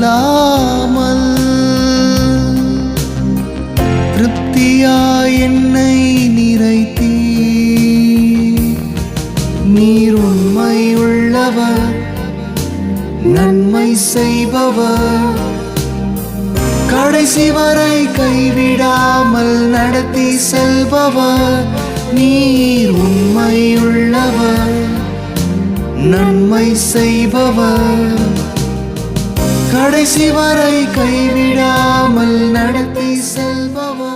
இல்லாமல் திருப்தியாய் என்னை நிறைத்தீ. நீர் உண்மை உள்ளவர், நன்மை செய்பவர், கடைசி வரை கைவிடாமல் நடத்தி செல்பவர். நீர் உண்மை உள்ளவர், நன்மை செய்பவர், கடைசி வரை கைவிடாமல் நடத்தி செல்பவர்.